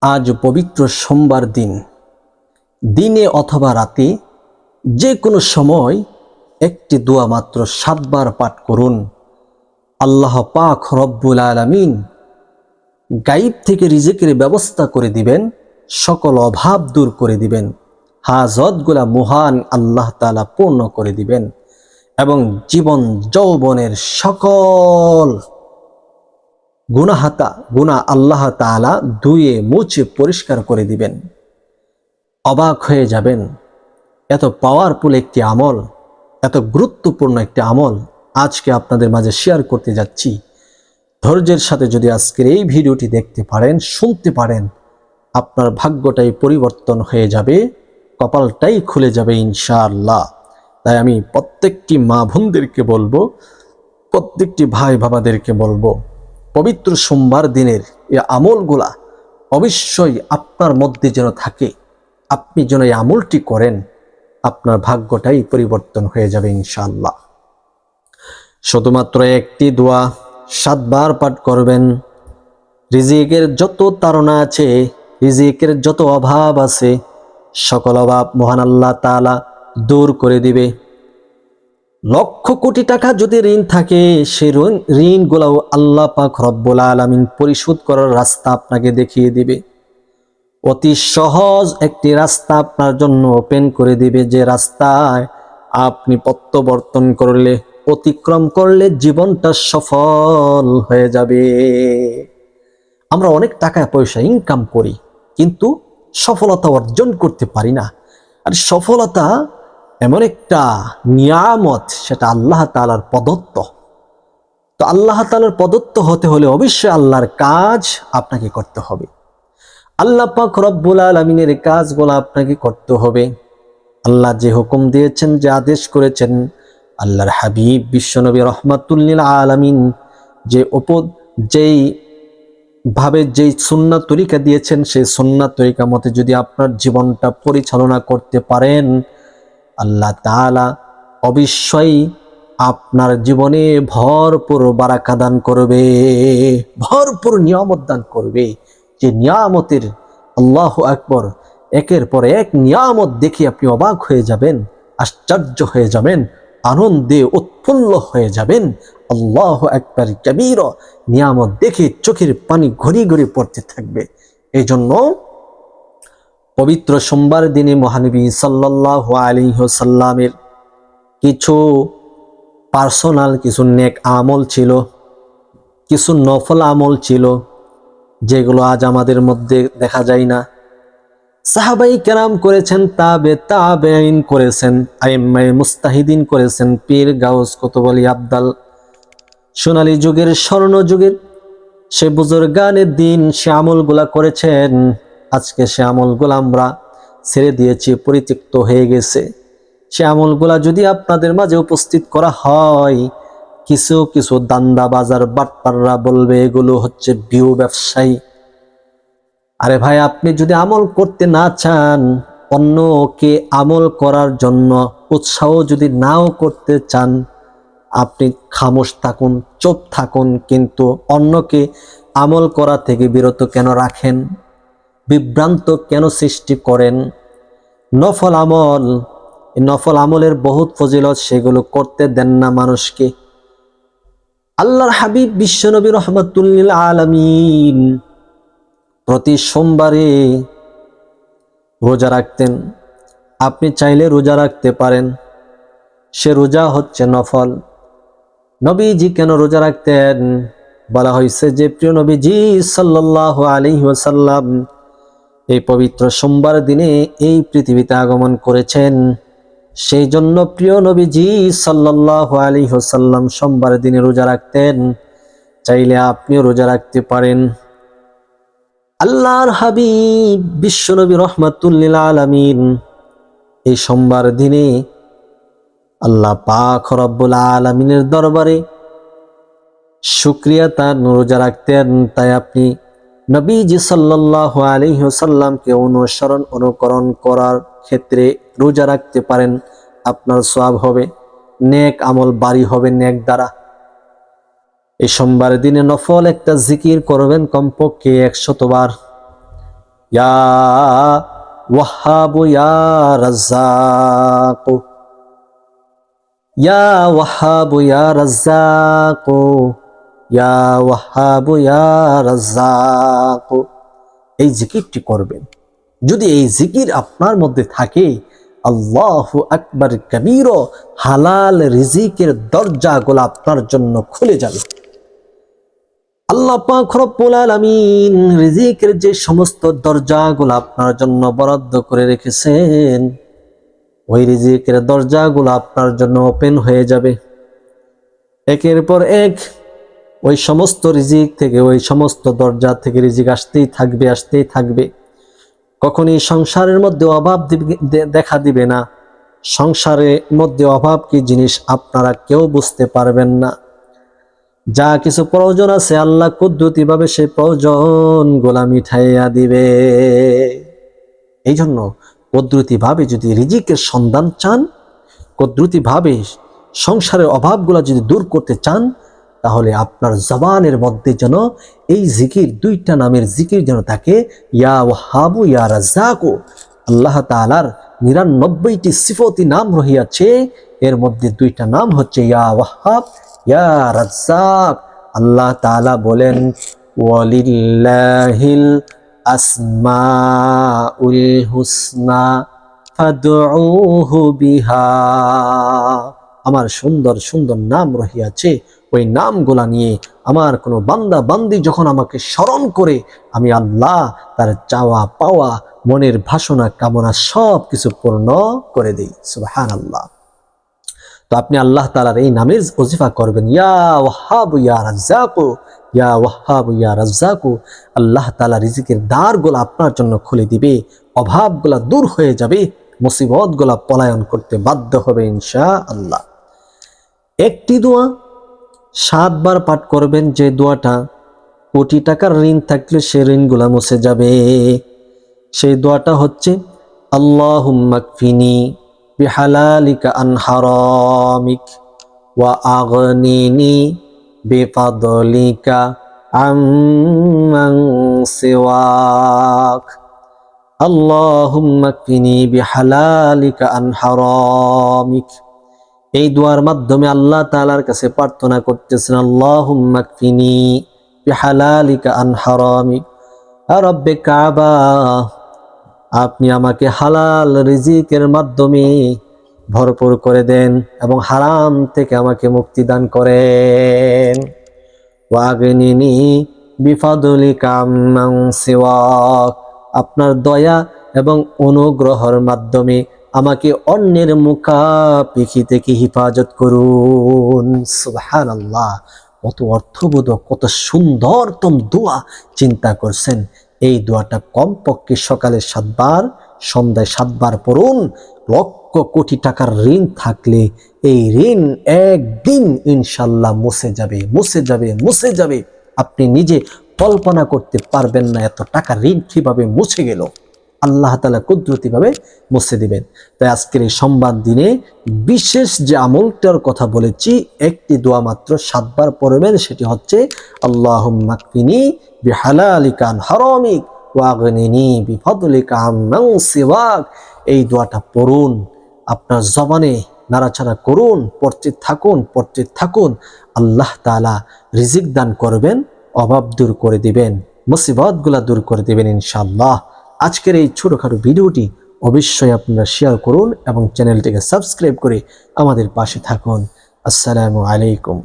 আজ পবিত্র সোমবার দিন, দিনে অথবা রাতে যে কোনো সময় একটি দোয়া মাত্র 7 বার পাঠ করুন। আল্লাহ পাক রব্বুল আলামিন গায়েব থেকে রিজিকের ব্যবস্থা করে দিবেন, সকল অভাব দূর করে দিবেন, হাজতগুলা মহান আল্লাহ তাআলা পূর্ণ করে দিবেন এবং জীবন যৌবনের সকল গুনাহ আল্লাহ তাআলা ধুয়ে মুছে পরিষ্কার করে দিবেন। অবাক হয়ে যাবেন, এত পাওয়ারফুল একটি আমল, এত গুরুত্বপূর্ণ একটি আমল আজকে আপনাদের মাঝে শেয়ার করতে যাচ্ছি। ধৈর্যের সাথে যদি আজকের এই ভিডিওটি দেখতে পারেন, শুনতে পারেন, আপনার ভাগ্যটাই পরিবর্তন হয়ে যাবে, কপালটাই খুলে যাবে ইনশাআল্লাহ। তাই আমি প্রত্যেকটি মা বোনদেরকে বলবো, প্রত্যেকটি ভাই বাবাদেরকে বলবো, পবিত্র সোমবার দিনের এই আমলগুলা অবশ্যই আপনার মধ্যে যেন থাকে। আপনি যেন এই আমলটি করেন, আপনার ভাগ্যটাই পরিবর্তন হয়ে যাবে ইনশাআল্লাহ। শুধুমাত্র একটি দোয়া 7 বার পাঠ করবেন। রিজিকের যত তাড়না আছে, রিজিকের যত অভাব আছে, সকল অভাব মহান আল্লাহ তাআলা দূর করে দিবে। লক্ষ কোটি টাকা যদি ঋণ থাকে, সেই ঋণগুলোও আল্লাহ পাক রব্বুল আলামিন পরিশোধ করার রাস্তা আপনাকে দেখিয়ে দিবে। অতি সহজ একটি রাস্তা আপনার জন্য ওপেন করে দিবে, যে রাস্তায় আপনি প্রত্যাবর্তন করলে, অতিক্রম করলে জীবনটা সফল হয়ে যাবে। আমরা অনেক টাকা পয়সা ইনকাম করি, কিন্তু সফলতা অর্জন করতে পারি না। আর সফলতা এমন একটা নিয়ামত, সেটা আল্লাহ তাআলার প্রদত্ত। তো আল্লাহ তাআলার প্রদত্ত হতে হলে অবশ্যই আল্লাহর কাজ আপনাকে করতে হবে। আল্লাহ পাক রব্বুল আলামিনের কাজগুলো আপনাকে করতে হবে। আল্লাহ যে হুকুম দিয়েছেন, যে আদেশ করেছেন, আল্লাহর হাবিব বিশ্বনবী রহমাতুল লিল আলামিন যেই সুন্নাত তরিকা দিয়েছেন, সেই সুন্নাত তরিকা মতে যদি আপনার জীবনটা পরিচালনা করতে পারেন, আল্লাহ তাআলা অবশ্যই আপনার জীবনে ভরপুর বারাকা দান করবে, ভরপুর নিয়ামত দান করবে। যে নিয়ামতের আল্লাহু আকবার, একের পর এক নিয়ামত দেখে আপনি অবাক হয়ে যাবেন, আশ্চর্য হয়ে যাবেন, আনন্দে উৎফুল্ল হয়ে যাবেন। আল্লাহু আকবার কাবীরা, নিয়ামত দেখে চোখের পানি ঘড়ি ঘড়ি পড়তে থাকবে। এই জন্য পবিত্র সোমবার দিনে মহানবী সাল্লাল্লাহু আলাইহি ওয়াসাল্লামের কিছু পার্সোনাল কিছু নেক আমল ছিল, কিছু নফল আমল ছিল, যেগুলো আজ আমাদের মধ্যে দেখা যায় না। সাহাবাই কেরাম করেছেন, তাবেঈন করেছেন, আইম্মায়ে মুস্তাহিদিন করেছেন, পীর গাউস কুতুব আলী আবদাল, সোনালী যুগের স্বর্ণ যুগের সে বুজুর্গানের দিন সে আমলগুলা করেছেন। আজকে সে আমলগুলা আমরা ছেড়ে দিয়েছি, পরিত্যক্ত হয়ে গেছে। সে আমলগুলা যদি আপনাদের মাঝে উপস্থিত করা হয়, কিছু কিছু দান্দা বাজার বাটপাররা বলবে এগুলো হচ্ছে ভিউ ব্যবসায়ী। আরে ভাই, আপনি যদি আমল করতে না চান, অন্যকে আমল করার জন্য উৎসাহ যদি নাও করতে চান, আপনি খামোশ থাকুন, চুপ থাকুন, কিন্তু অন্যকে আমল করা থেকে বিরত কেন রাখেন? বিভ্রান্ত কেন সৃষ্টি করেন? নফল আমল, নফল আমলের বহুত ফজিলত, সেগুলো করতে দেন না মানুষকে। আল্লাহর হাবিব বিশ্বনবী রহমাতুল লিল আলামিন প্রতি সোমবারে রোজা রাখতেন। আপনি চাইলে রোজা রাখতে পারেন, সে রোজা হচ্ছে নফল। নবীজি কেন রোজা রাখতেন? বলা হয়েছে যে প্রিয় নবীজি সাল্লাল্লাহু আলাইহি ওয়াসাল্লাম এই পবিত্র সোমবার দিনে এই পৃথিবীতে আগমন করেছেন। সেই জন্য প্রিয় নবীজি সাল্লাল্লাহু আলাইহি ওয়াসাল্লাম সোমবার দিনে রোজা রাখতেন। চাইলে আপনিও রোজা রাখতে পারেন। আল্লাহর হাবিব বিশ্বনবী রহমাতুল লিল আলামিন এই সোমবার দিনে আল্লাহ পাক রব্বুল আলামিনের দরবারে শুকরিয়া তার রোজা রাখতেন। তাই আপনি নবীজি সাল্লাল্লাহু আলাইহি ওয়াসাল্লামকে অনুকরণ করার ক্ষেত্রে রোজা রাখতে পারেন। আপনার সওয়াব হবে, নেক আমল বাড়ি হবে নেক দ্বারা। এই সোমবার দিনে নফল একটা জিকির করবেন কমপক্ষে 100 বার। ইয়া ওয়াহাবু ইয়া রাজ্জাকু, ইয়া ওয়াহাবু ইয়া রাজ্জাকু, ইয়া ওয়াহাবু ইয়া রাজ্জাকু। এই জিকিরটি করবেন। যদি এই জিকির আপনার মধ্যে থাকে, আল্লাহু আকবার কবীর, হালাল রিজিকের দরজাগুলো আপনার জন্য খুলে যাবে। আল্লাহ পাক রব্বুল আলামিন রিজিকের যে সমস্ত দরজাগুলো আপনার জন্য বরাদ্দ করে রেখেছেন, ওই রিজিকের দরজাগুলো আপনার জন্য ওপেন হয়ে যাবে। একের পর এক ওই সমস্ত রিজিক থেকে, ওই সমস্ত দরজা থেকে রিজিক আসতেই থাকবে, আসতেই থাকবে। কখনই সংসারের মধ্যে অভাব দেখা দিবে না। সংসারের মধ্যে অভাব কি জিনিস আপনারা কেউ বুঝতে পারবেন না। যা কিছু প্রয়োজন আছে আল্লাহ কুদরতিভাবে সেই প্রয়োজন গোলা মিঠাইয়া দিবে। এই জন্য কুদরতিভাবে যদি রিজিকের সন্ধান চান, কুদরতিভাবে সংসারের অভাবগুলা যদি দূর করতে চান, তাহলে আপনার জবানের মধ্যে যেন এই জিকির, দুইটা নামের জিকির যেন থাকে, ইয়া ওয়াহাবু ইয়া রাজ্জাকু। আল্লাহ তাআলার 99টি সিফতি নাম রহিয়াছে, এর মধ্যে দুইটা নাম হচ্ছে ইয়া ওয়াহাব, ইয়া রাজ্জাক। আল্লাহ তাআলা বলেন, ওয়ালিল্লাহিল আসমাউল হুসনা ফাদউহু বিহা। আমার সুন্দর সুন্দর নাম রহিয়াছে, ওই নামগুলা নিয়ে আমার কোনো বান্দা বান্দি যখন আমাকে স্মরণ করে, আমি আল্লাহ তার চাওয়া পাওয়া, মনের বাসনা কামনা সব কিছু পূর্ণ করে দিই। সুবহানাল্লাহ। তো আপনি আল্লাহ তাআলার এই নামের ওজিফা করবেন, ইয়া ওয়াহাবু ইয়া রাজ্জাকু, ইয়া ওয়াহাবু ইয়া রাজ্জাকু। আল্লাহ তাআলা রিজিকের দ্বারগুলো আপনার জন্য খুলে দিবে, অভাবগুলা দূর হয়ে যাবে, মুসিবতগুলা পলায়ন করতে বাধ্য হবে ইনশাআল্লাহ। একটি দোয়া 7 বার পাঠ করবেন, যে দোয়াটা কোটি টাকার ঋণ থাকলে সে ঋণগুলা মুছে যাবে। সেই দোয়াটা হচ্ছে, আল্লাহুম্মা কফিনি বিহালালিকা আন হারামিক ওয়া আগনিনি বিফাদলিকা আম্মান সিওয়াক। আল্লাহুম্মা কফিনি বিহালালিকা আন হারামিক। এই দোয়ার মাধ্যমে আল্লাহ তাআলার কাছে প্রার্থনা করতেছেন, আল্লাহুম্মা কফিনি বিহালালিকা আন হারামিক। রব্বে কাবা, আপনি আমাকে হালাল রিজিকের মাধ্যমে ভরপুর করে দেন এবং হারাম থেকে আমাকে মুক্তি দান করেন। ওয়াগনিনি বিফাদলিকা আম্মান সিওয়াক। আপনার দয়া এবং অনুগ্রহের মাধ্যমে আমাকে অন্যের মুখাপেক্ষী থেকে হেফাজত করুন। সুবহানাল্লাহ। কত অর্থবোধক, কত সুন্দরতম দোয়া চিন্তা করছেন। এই দোয়াটা কমপক্ষে সকালে 7 বার, সন্ধ্যায় 7 বার পড়ুন। লক্ষ কোটি টাকার ঋণ থাকলে এই ঋণ একদিন ইনশাল্লাহ মুছে যাবে, মুছে যাবে, মুছে যাবে। আপনি নিজে কল্পনা করতে পারবেন না এত টাকার ঋণ কিভাবে মুছে গেল। আল্লাহ তাআলা কুদরতিভাবে মুছে দিবেন। তাই আজকের এই সোমবার দিনে বিশেষ যে আমলটার কথা বলেছি, একটি দোয়া মাত্র 7 বার পড়বেন, সেটি হচ্ছে আল্লাহুম্মা কফিনি বিহালালিকা আন হারামিক ওয়া আগনিনি বিফাদলিকা আম্মান সিওয়াক। এই দোয়াটা পড়ুন, আপনার জবানে নাড়াচাড়া করুন, পড়তে থাকুন, পড়তে থাকুন। আল্লাহ তাআলা রিজিক দান করবেন, অভাব দূর করে দিবেন, মুসিবতগুলা দূর করে দিবেন ইনশাআল্লাহ। আজকের এই ছোটখাটো ভিডিওটি অবশ্যই আপনারা শেয়ার করুন এবং চ্যানেলটিকে সাবস্ক্রাইব করে আমাদের পাশে থাকুন। আসসালামু আলাইকুম।